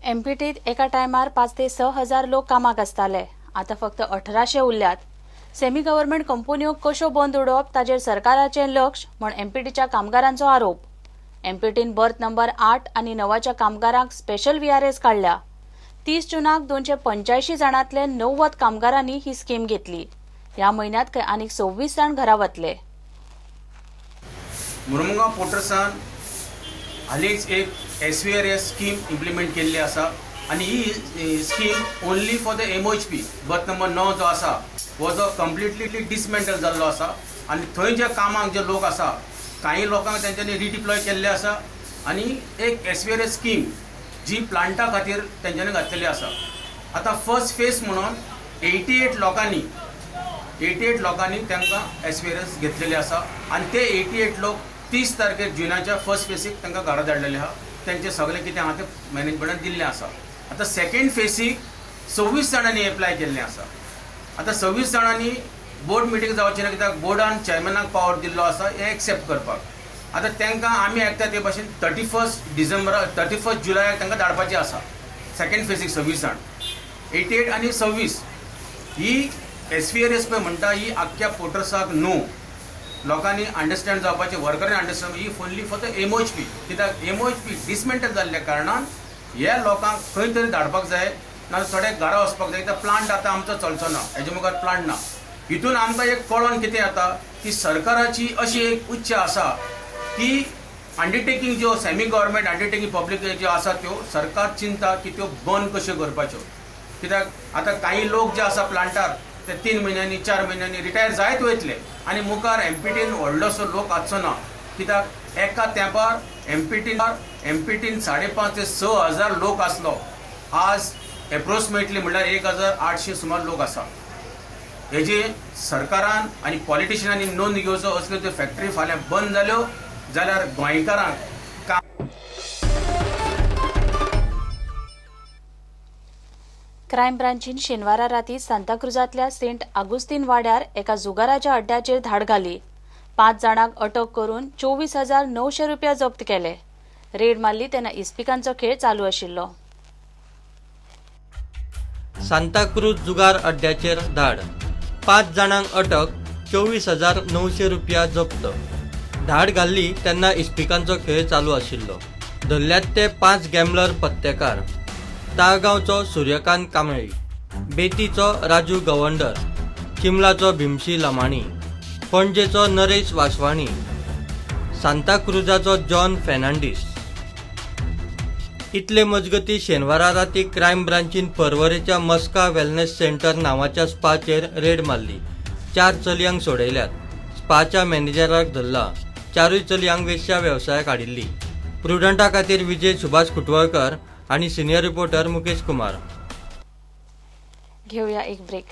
एमपीटीत एका टायमार 5 ते 6 हजार लोक कामाक आसताले। आता फक्त 1800 उरल्यात। सेमी गव्हर्नमेंट कंपन्यो कशो बंद उडोवप ताजेर सरकाराचें लक्ष म्हण एमपीटीच्या कामगारांचो आरोप। एमपीटीन बर्थ नंबर 8 आनी 9च्या कामगारांक स्पेशल वीआरएस काढल्या। 30 जूनाक 285 जाणांतले 90 कामगारांनी ही स्कीम घेतली। ह्या म्हयन्यात आनीक 26 जाण घरा वतले। मुरुमुगांव पोर्टसान हालींच एक एसवीआरएस स्कीम इम्प्लिमेंट केल्ली आसा आनी ही scheme only for the MOHP birth number 9 जो आसा हो जो कंप्लिटली डिसमेंटल जाल्लो आसा आनी थंय जे कामाक जे लोक आसा काही लोकांक तेंच्यांनी रिडिप्लॉय केल्ले आसा आनी एक एसवीआरएस स्कीम जी प्लांटा खातीर तेंच्यांनी घातलेली आसा। आता फर्स्ट फेज म्हणून 88 लोकांनी तांकां एसवीआरएस घेतलेले आसा आनी ते 88 लोक 30 तारखेक जुनाच्या फर्स्ट फेसीक तांकां घरा धाडलेले आहा। तेंचे सगळे कितें आहा तें मॅनेजमेंटान दिल्लें आसा। आता सेकंड फेसीक 26 जाणांनी एप्लाय केल्लें आसा। आता 26 जाणांनी बोर्ड मिटींग जावचें ना कित्याक बोर्डान चेअरमॅनाक पावर दिल्लो आसा हे एक्सेप्ट करपाक। आता तांकां आमी आयकता ते भाशेन 31 जुलयाक तांकां धाडपाचें आसा। सेकंड फेसीक 26 जाण 88 आनी 26 ही एसवीआरएस पळय म्हणटा ही आख्ख्या पोर्टर्साक न्हू। लोकांनी अंडरस्टँड जावपाचें वर्करांनी अंडरस्टँड ही ओन्ली फॉर द एमओएचपी कित्याक एमओएचपी डिसमेंटल जाल्ल्या कारणान ह्या लोकांक खंय तरी धाडपाक जाय नाजाल्यार थोडे घरा वचपाक जाय। कित्याक प्लांट आतां आमचो चलचो ना, हेजे मुखार प्लांट ना। हितून आमकां एक कळोन कितें जाता की सरकाराची अशी एक उच्च आसा की अंडरटेकिंग ज्यो सेमी गव्हर्नमेंट अंडरटेकिंग पब्लीक ज्यो आसा त्यो सरकार चिंता की त्यो बंद कश्यो करपाच्यो। कित्याक आतां काही लोक जे आसा प्लांटार ते 3 म्हयन्यांनी 4 म्हयन्यांनी रिटायर जायत वयतले आनी मुखार एमपीटीन व्हडलोसो लोक आसचो ना। कित्याक एका तेंपार एमपीटीन 5.5 ते 6 हजार लोक आसलो। आज एप्रोक्सिमेटली म्हणल्यार 1800 सुमार लोक आसा। हेजी सरकारान आनी पॉलिटिशियनांनी नोंद घेवचो असल्यो त्यो फॅक्टरी फाल्यां बंद जाल्यो जाल्यार गोंयकारांक क्रायम ब्रांचीन शेनवारा राती सांताक्रुजांतल्या सेंट आगुस्तीन वाड्यार एका जुगाराच्या अड्ड्याचेर धाड घाली। 5 जाणांक अटक करून 24,900 रुपया जप्त केले। रेड मारली तेन्ना इस्पिकांचो खेळ चालू आशिल्लो। सांताक्रुज जुगार अड्ड्याचेर धाड, 5 जाणांक अटक, 24,900 रुपया जप्त। धाड घाल्ली तेन्ना इस्पिकांचो खेळ चालू आशिल्लो। धरल्यात ते 5 गॅमलर पत्तेकार। ताळगांवचो सूर्यकांत कांबळी, बेतीचो राजू गवंडर, चिमलाचो भिमशी लमाणी, पणजेचो नरेश वासवाणी, सांताक्रुजाचो जॉन फेर्नांडीस। इतले मजगती शेनवारा राती क्रायम ब्रांचीन पर्वरेच्या मस्का वेलनेस सेंटर नावाच्या स्पाचेर रेड मारली। 4 चलयांक सोडयल्यात। स्पाच्या मॅनेजराक धरला। 4 चलयांक वेश्या वेवसायाक हाडिल्ली। प्रुडंटा खातीर विजय सुभाष कुटवळकर आणि सिनियर रिपोर्टर मुकेश कुमार। घेऊया एक ब्रेक।